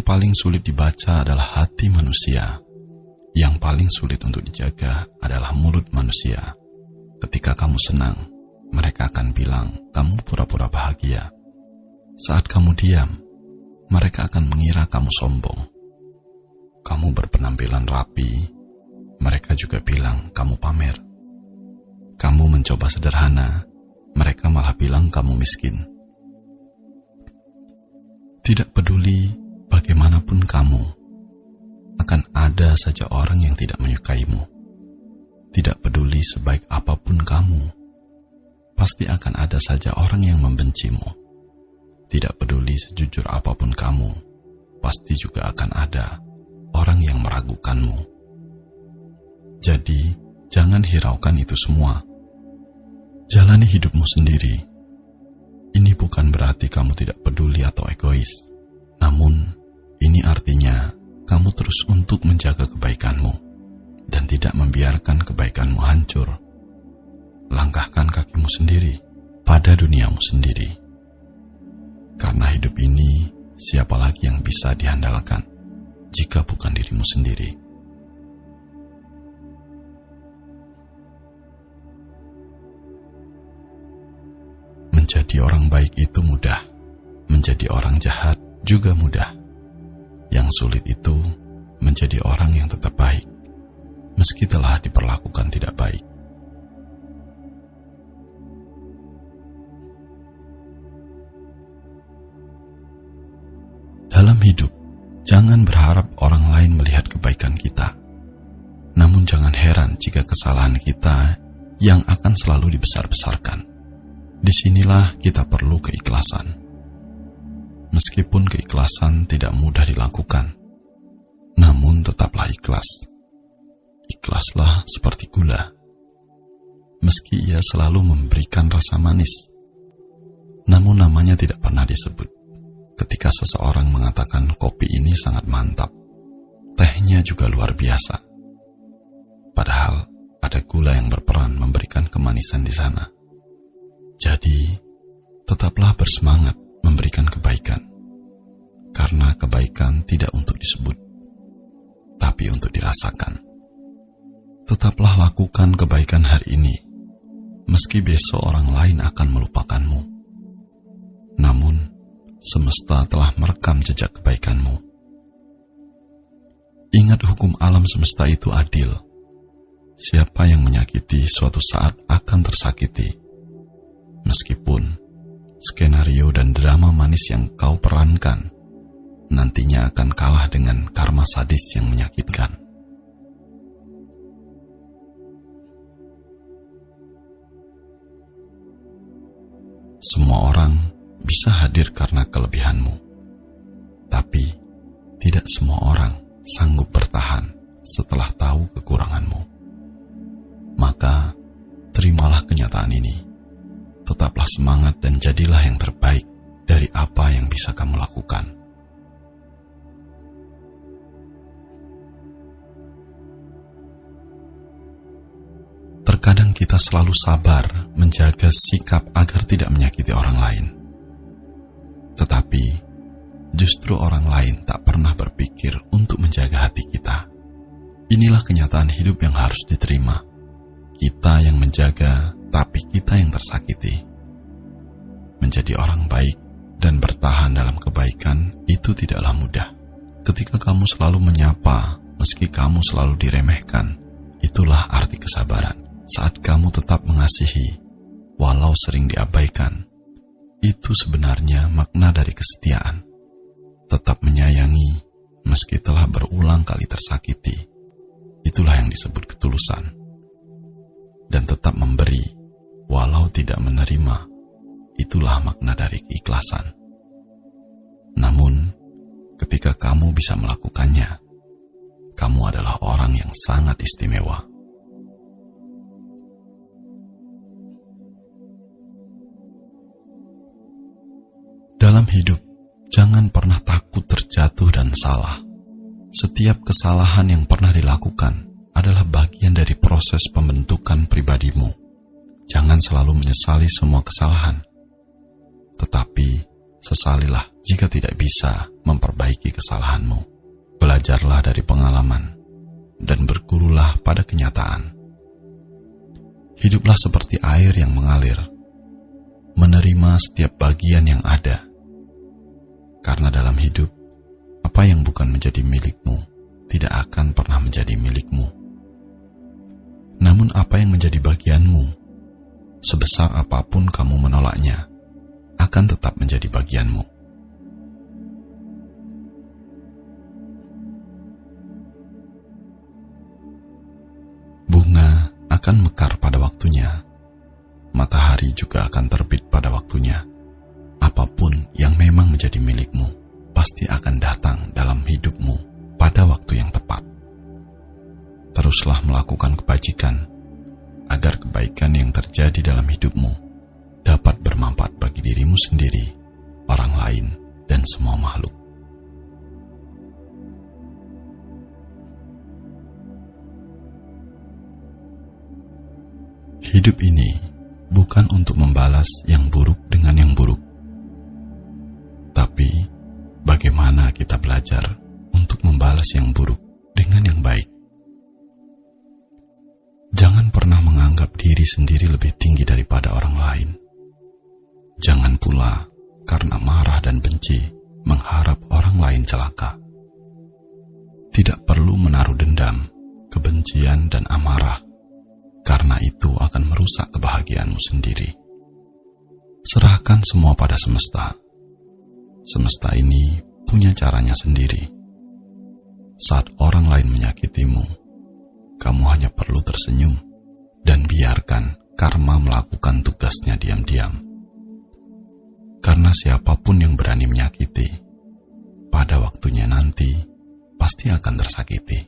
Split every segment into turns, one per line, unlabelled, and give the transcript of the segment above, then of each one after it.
paling sulit dibaca adalah hati manusia. Yang paling sulit untuk dijaga adalah mulut manusia. Ketika kamu senang, mereka akan bilang kamu pura-pura bahagia. Saat kamu diam, mereka akan mengira kamu sombong. Kamu berpenampilan rapi, mereka juga bilang kamu pamer. Kamu mencoba sederhana, mereka malah bilang kamu miskin. Tidak peduli bagaimanapun kamu, akan ada saja orang yang tidak menyukaimu. Tidak peduli sebaik apapun kamu, pasti akan ada saja orang yang membencimu. Tidak peduli sejujur apapun kamu, pasti juga akan ada orang yang meragukanmu. Jadi, jangan hiraukan itu semua. Jalani hidupmu sendiri. Ini bukan berarti kamu tidak peduli atau egois. Namun, ini artinya kamu terus untuk menjaga kebaikanmu dan tidak membiarkan kebaikanmu hancur. Langkahkan kakimu sendiri pada duniamu sendiri. Karena hidup ini, siapa lagi yang bisa diandalkan jika bukan dirimu sendiri? Menjadi orang baik itu mudah, menjadi orang jahat juga mudah. Yang sulit itu menjadi orang yang tetap baik, meski telah diperlakukan tidak baik. Dalam hidup, jangan berharap orang lain melihat kebaikan kita. Namun jangan heran jika kesalahan kita yang akan selalu dibesar-besarkan. Disinilah kita perlu keikhlasan. Meskipun keikhlasan tidak mudah dilakukan, namun tetaplah ikhlas. Ikhlaslah seperti gula. Meski ia selalu memberikan rasa manis, namun namanya tidak pernah disebut. Ketika seseorang mengatakan kopi ini sangat mantap, tehnya juga luar biasa. Padahal ada gula yang berperan memberikan kemanisan di sana. Jadi, tetaplah bersemangat memberikan kebaikan. Karena kebaikan tidak untuk disebut, tapi untuk dirasakan. Tetaplah lakukan kebaikan hari ini, meski besok orang lain akan melupakanmu. Namun, semesta telah merekam jejak kebaikanmu. Ingat hukum alam semesta itu adil. Siapa yang menyakiti suatu saat akan tersakiti. Meskipun skenario dan drama manis yang kau perankan nantinya akan kalah dengan karma sadis yang menyakitkan. Semua orang bisa hadir karena kelebihanmu, tapi tidak semua orang sanggup bertahan setelah tahu kekuranganmu. Maka, terimalah kenyataan ini. Tetaplah semangat dan jadilah yang terbaik dari apa yang bisa kamu lakukan. Terkadang kita selalu sabar menjaga sikap agar tidak menyakiti orang lain. Tetapi, justru orang lain tak pernah berpikir untuk menjaga hati kita. Inilah kenyataan hidup yang harus diterima. Kita yang menjaga, tapi kita yang tersakiti. Menjadi orang baik dan bertahan dalam kebaikan itu tidaklah mudah. Ketika kamu selalu menyapa, meski kamu selalu diremehkan, itulah arti kesabaran. Saat kamu tetap mengasihi, walau sering diabaikan, itu sebenarnya makna dari kesetiaan. Tetap menyayangi, meski telah berulang kali tersakiti, itulah yang disebut ketulusan. Dan tetap memberi, walau tidak menerima, itulah makna dari keikhlasan. Namun, ketika kamu bisa melakukannya, kamu adalah orang yang sangat istimewa. Dalam hidup, jangan pernah takut terjatuh dan salah. Setiap kesalahan yang pernah dilakukan adalah bagian dari proses pembentukan pribadimu. Jangan selalu menyesali semua kesalahan. Tetapi, sesalilah jika tidak bisa memperbaiki kesalahanmu. Belajarlah dari pengalaman dan bergurulah pada kenyataan. Hiduplah seperti air yang mengalir, menerima setiap bagian yang ada. Karena dalam hidup, apa yang bukan menjadi milikmu tidak akan pernah menjadi milikmu. Namun apa yang menjadi bagianmu, sebesar apapun kamu menolaknya, akan tetap menjadi bagianmu. Bunga akan mekar pada waktunya. Matahari juga akan terbit pada waktunya. Apapun yang memang menjadi milikmu pasti akan datang dalam hidupmu pada waktu yang tepat. Teruslah melakukan kebajikan agar kebaikan yang terjadi dalam hidupmu dapat bermanfaat bagi dirimu sendiri, orang lain, dan semua makhluk. Hidup ini bukan untuk membalas yang buruk dengan yang buruk, tapi bagaimana kita belajar untuk membalas yang buruk dengan yang baik. Jangan pernah menganggap diri sendiri lebih tinggi daripada orang lain. Jangan pula karena marah dan benci mengharap orang lain celaka. Tidak perlu menaruh dendam, kebencian, dan amarah, karena itu akan merusak kebahagiaanmu sendiri. Serahkan semua pada semesta. Semesta ini punya caranya sendiri. Saat orang lain menyakitimu, kamu hanya perlu tersenyum dan biarkan karma melakukan tugasnya diam-diam. Karena siapapun yang berani menyakiti, pada waktunya nanti pasti akan tersakiti.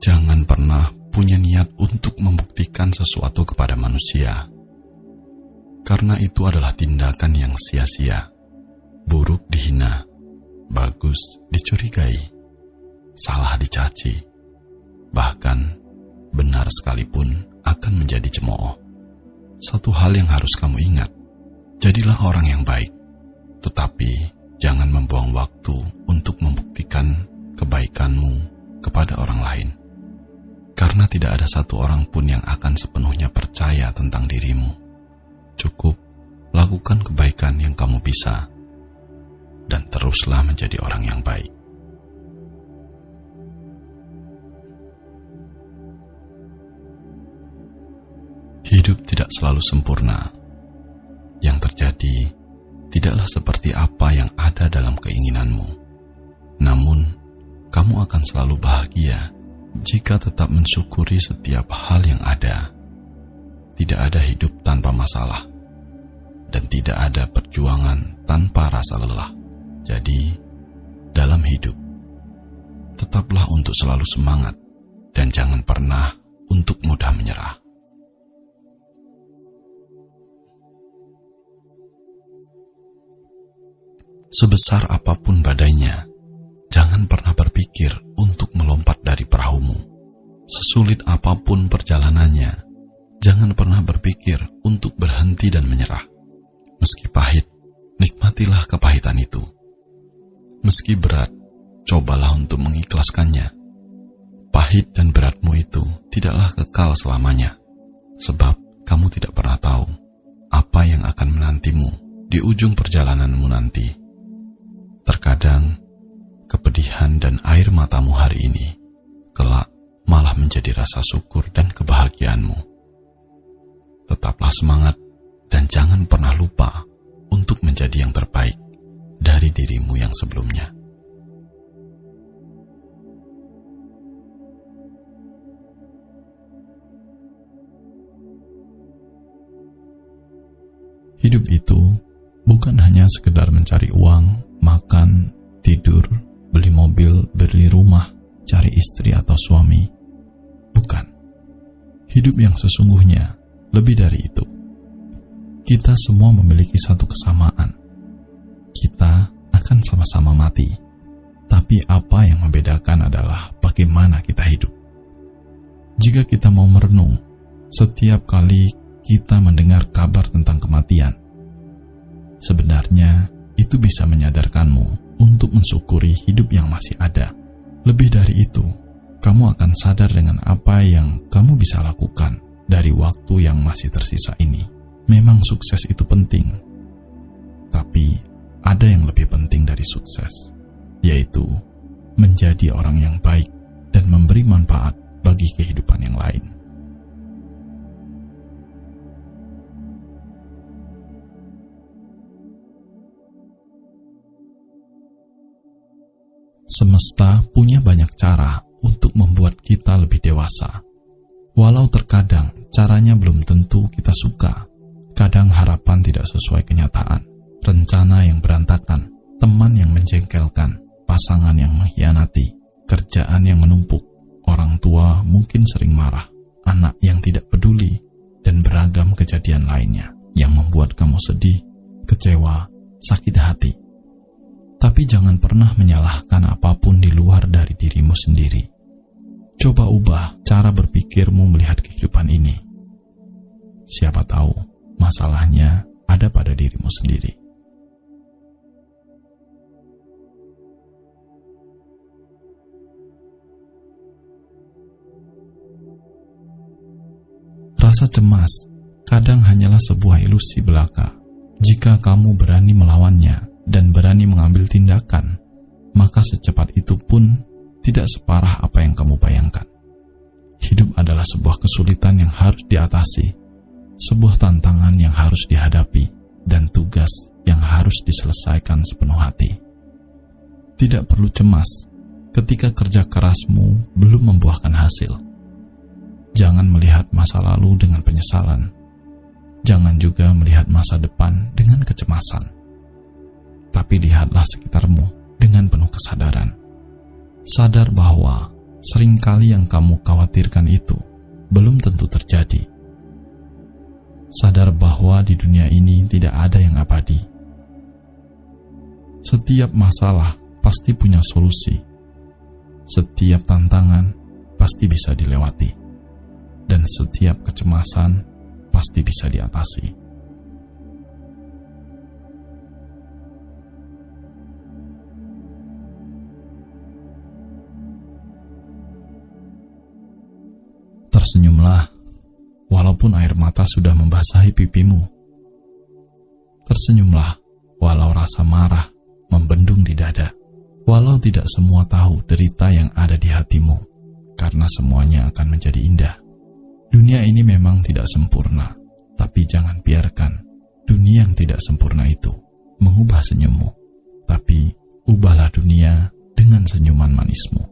Jangan pernah punya niat untuk membuktikan sesuatu kepada manusia, karena itu adalah tindakan yang sia-sia. Buruk dihina, bagus dicurigai, salah dicaci, bahkan benar sekalipun akan menjadi cemooh. Satu hal yang harus kamu ingat, jadilah orang yang baik, tetapi jangan membuang waktu untuk membuktikan kebaikanmu kepada orang lain. Karena tidak ada satu orang pun yang akan sepenuhnya percaya tentang dirimu. Cukup lakukan kebaikan yang kamu bisa, dan teruslah menjadi orang yang baik. Hidup tidak selalu sempurna. Yang terjadi tidaklah seperti apa yang ada dalam keinginanmu. Namun, kamu akan selalu bahagia jika tetap mensyukuri setiap hal yang ada. Tidak ada hidup tanpa masalah, dan tidak ada perjuangan tanpa rasa lelah. Jadi, dalam hidup, tetaplah untuk selalu semangat, dan jangan pernah untuk mudah menyerah. Sebesar apapun badainya, jangan pernah berpikir untuk melompat dari perahumu. Sesulit apapun perjalanannya, jangan pernah berpikir untuk berhenti dan menyerah. Meski pahit, nikmatilah kepahitan itu. Meski berat, cobalah untuk mengikhlaskannya. Pahit dan beratmu itu tidaklah kekal selamanya, sebab kamu tidak pernah tahu apa yang akan menantimu di ujung perjalananmu nanti. Terkadang, kepedihan dan air matamu hari ini kelak malah menjadi rasa syukur dan kebahagiaanmu. Tetaplah semangat dan jangan pernah lupa untuk menjadi yang terbaik dari dirimu yang sebelumnya. Hidup itu bukan hanya sekedar mencari uang, makan, tidur, beli mobil, beli rumah, cari istri atau suami. Bukan. Hidup yang sesungguhnya lebih dari itu. Kita semua memiliki satu kesamaan. Kita akan sama-sama mati. Tapi apa yang membedakan adalah bagaimana kita hidup. Jika kita mau merenung, setiap kali kita mendengar kabar tentang kematian. Sebenarnya, itu bisa menyadarkanmu untuk mensyukuri hidup yang masih ada. Lebih dari itu, kamu akan sadar dengan apa yang kamu bisa lakukan dari waktu yang masih tersisa ini. Memang sukses itu penting, tapi ada yang lebih penting dari sukses, yaitu menjadi orang yang baik dan memberi manfaat bagi kehidupan yang lain. Semesta punya banyak cara untuk membuat kita lebih dewasa. Walau terkadang caranya belum tentu kita suka. Kadang harapan tidak sesuai kenyataan, rencana yang berantakan, teman yang menjengkelkan, pasangan yang mengkhianati, kerjaan yang menumpuk, orang tua mungkin sering marah, anak yang tidak peduli, dan beragam kejadian lainnya yang membuat kamu sedih, kecewa, sakit hati. Tapi jangan pernah menyalahkan apapun di luar dari dirimu sendiri. Coba ubah cara berpikirmu melihat kehidupan ini. Siapa tahu masalahnya ada pada dirimu sendiri. Rasa cemas kadang hanyalah sebuah ilusi belaka. Jika kamu berani melawannya dan berani mengambil tindakan, maka secepat itu pun tidak separah apa yang kamu bayangkan. Hidup adalah sebuah kesulitan yang harus diatasi, sebuah tantangan yang harus dihadapi, dan tugas yang harus diselesaikan sepenuh hati. Tidak perlu cemas ketika kerja kerasmu belum membuahkan hasil. Jangan melihat masa lalu dengan penyesalan. Jangan juga melihat masa depan dengan kecemasan. Tapi lihatlah sekitarmu dengan penuh kesadaran. Sadar bahwa seringkali yang kamu khawatirkan itu belum tentu terjadi. Sadar bahwa di dunia ini tidak ada yang abadi. Setiap masalah pasti punya solusi. Setiap tantangan pasti bisa dilewati. Dan setiap kecemasan pasti bisa diatasi. Tersenyumlah, walaupun air mata sudah membasahi pipimu. Tersenyumlah, walau rasa marah membendung di dada. Walau tidak semua tahu derita yang ada di hatimu, karena semuanya akan menjadi indah. Dunia ini memang tidak sempurna, tapi jangan biarkan dunia yang tidak sempurna itu mengubah senyummu. Tapi ubahlah dunia dengan senyuman manismu.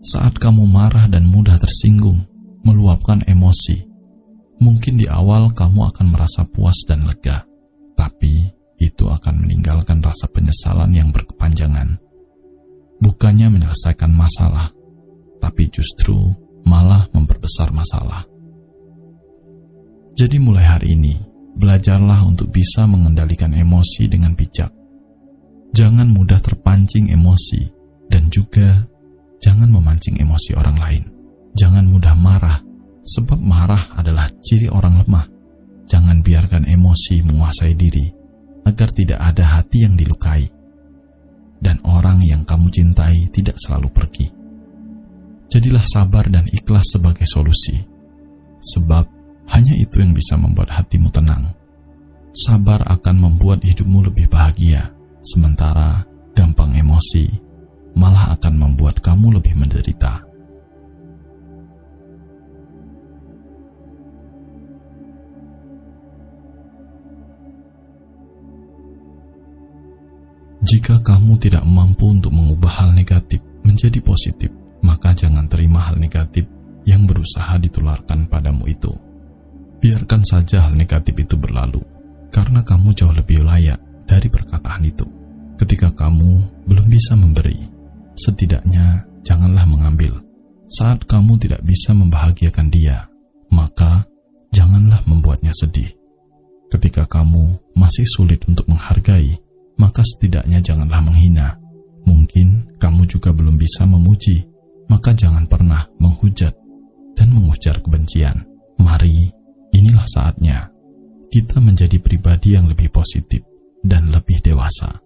Saat kamu marah dan mudah tersinggung, meluapkan emosi, mungkin di awal kamu akan merasa puas dan lega, tapi itu akan meninggalkan rasa penyesalan yang berkepanjangan. Bukannya menyelesaikan masalah, tapi justru malah memperbesar masalah. Jadi mulai hari ini, belajarlah untuk bisa mengendalikan emosi dengan bijak. Jangan mudah terpancing emosi, dan juga jangan memancing emosi orang lain. Jangan mudah marah, sebab marah adalah ciri orang lemah. Jangan biarkan emosi menguasai diri, agar tidak ada hati yang dilukai. Dan orang yang kamu cintai tidak selalu pergi. Jadilah sabar dan ikhlas sebagai solusi. Sebab hanya itu yang bisa membuat hatimu tenang. Sabar akan membuat hidupmu lebih bahagia, sementara gampang emosi malah akan membuat kamu lebih menderita. Jika kamu tidak mampu untuk mengubah hal negatif menjadi positif, maka jangan terima hal negatif yang berusaha ditularkan padamu itu. Biarkan saja hal negatif itu berlalu, karena kamu jauh lebih layak dari perkataan itu. Ketika kamu belum bisa memberi, setidaknya janganlah mengambil. Saat kamu tidak bisa membahagiakan dia, maka janganlah membuatnya sedih. Ketika kamu masih sulit untuk menghargai, maka setidaknya janganlah menghina. Mungkin kamu juga belum bisa memuji, maka jangan pernah menghujat dan mengujar kebencian. Mari, inilah saatnya kita menjadi pribadi yang lebih positif dan lebih dewasa.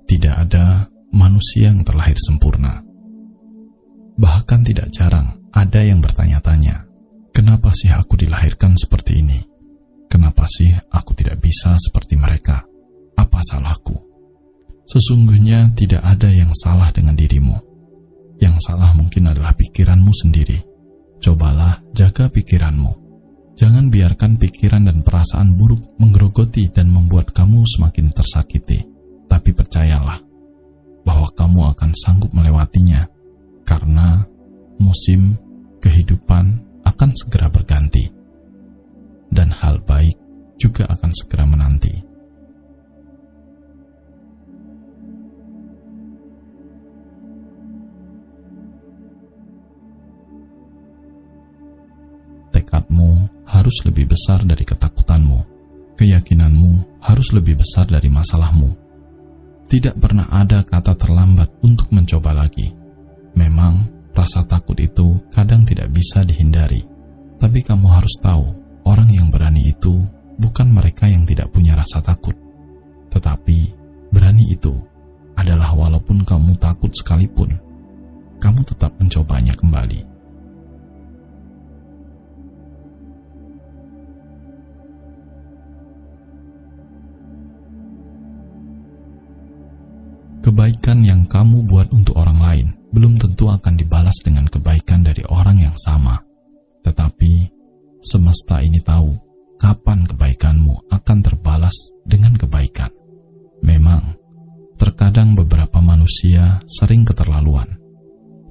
Tidak ada manusia yang terlahir sempurna. Bahkan tidak jarang ada yang bertanya-tanya, kenapa sih aku dilahirkan seperti ini? Kenapa sih aku tidak bisa seperti mereka? Apa salahku? Sesungguhnya tidak ada yang salah dengan dirimu. Yang salah mungkin adalah pikiranmu sendiri. Cobalah jaga pikiranmu. Jangan biarkan pikiran dan perasaan buruk menggerogoti dan membuat kamu semakin tersakiti. Tapi percayalah bahwa kamu akan sanggup melewatinya, karena musim kehidupan akan segera berganti dan hal baik juga akan segera menanti. Tekadmu harus lebih besar dari ketakutanmu. Keyakinanmu harus lebih besar dari masalahmu. Tidak pernah ada kata terlambat untuk mencoba lagi. Memang rasa takut itu kadang tidak bisa dihindari. Tapi kamu harus tahu, orang yang berani itu bukan mereka yang tidak punya rasa takut. Tetapi berani itu adalah walaupun kamu takut sekalipun, kamu tetap mencobanya kembali. Kebaikan yang kamu buat untuk orang lain belum tentu akan dibalas dengan kebaikan dari orang yang sama. Tetapi semesta ini tahu kapan kebaikanmu akan terbalas dengan kebaikan. Memang, terkadang beberapa manusia sering keterlaluan,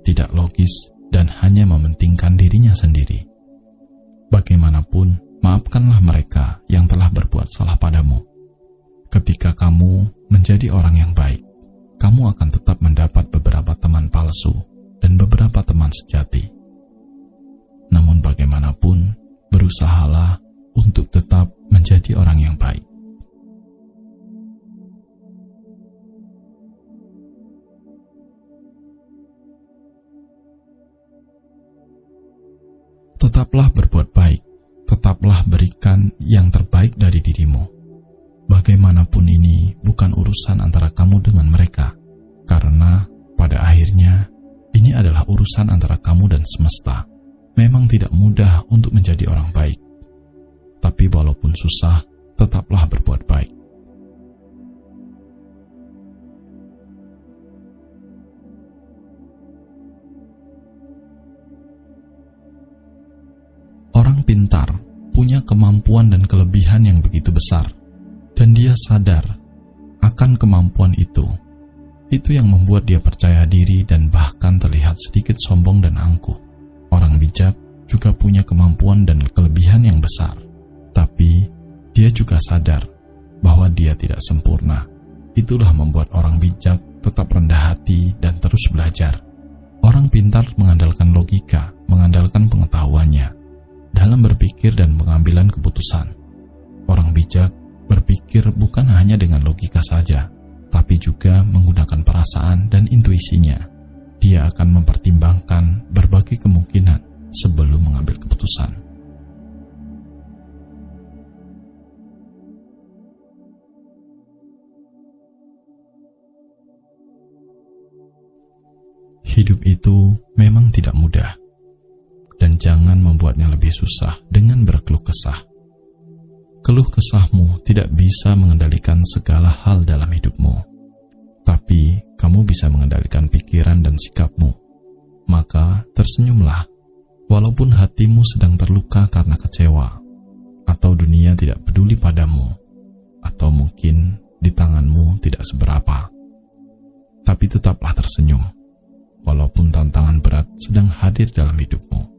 tidak logis dan hanya mementingkan dirinya sendiri. Bagaimanapun, maafkanlah mereka yang telah berbuat salah padamu. Ketika kamu menjadi orang yang baik, kamu akan tetap mendapat beberapa teman palsu dan beberapa teman sejati. Namun bagaimanapun, berusahalah untuk tetap menjadi orang yang baik. Tetaplah berbuat baik, tetaplah berikan yang terbaik dari dirimu. Bagaimanapun ini bukan urusan antara kamu dengan mereka, karena pada akhirnya ini adalah urusan antara kamu dan semesta. Memang tidak mudah untuk menjadi orang baik, tapi walaupun susah, tetaplah berbuat baik. Orang pintar punya kemampuan dan kelebihan yang begitu besar, dan dia sadar akan kemampuan itu. Itu yang membuat dia percaya diri dan bahkan terlihat sedikit sombong dan angkuh. Orang bijak juga punya kemampuan dan kelebihan yang besar, tapi dia juga sadar bahwa dia tidak sempurna. Itulah membuat orang bijak tetap rendah hati dan terus belajar. Orang pintar mengandalkan logika, mengandalkan pengetahuannya dalam berpikir dan pengambilan keputusan. Orang bijak berpikir bukan hanya dengan logika saja, tapi juga menggunakan perasaan dan intuisinya. Dia akan mempertimbangkan berbagai kemungkinan sebelum mengambil keputusan. Hidup itu memang tidak mudah, dan jangan membuatnya lebih susah dengan berkeluh kesah. Keluh kesahmu tidak bisa mengendalikan segala hal dalam hidupmu, tapi kamu bisa mengendalikan pikiran dan sikapmu. Maka tersenyumlah, walaupun hatimu sedang terluka karena kecewa, atau dunia tidak peduli padamu, atau mungkin di tanganmu tidak seberapa. Tapi tetaplah tersenyum, walaupun tantangan berat sedang hadir dalam hidupmu.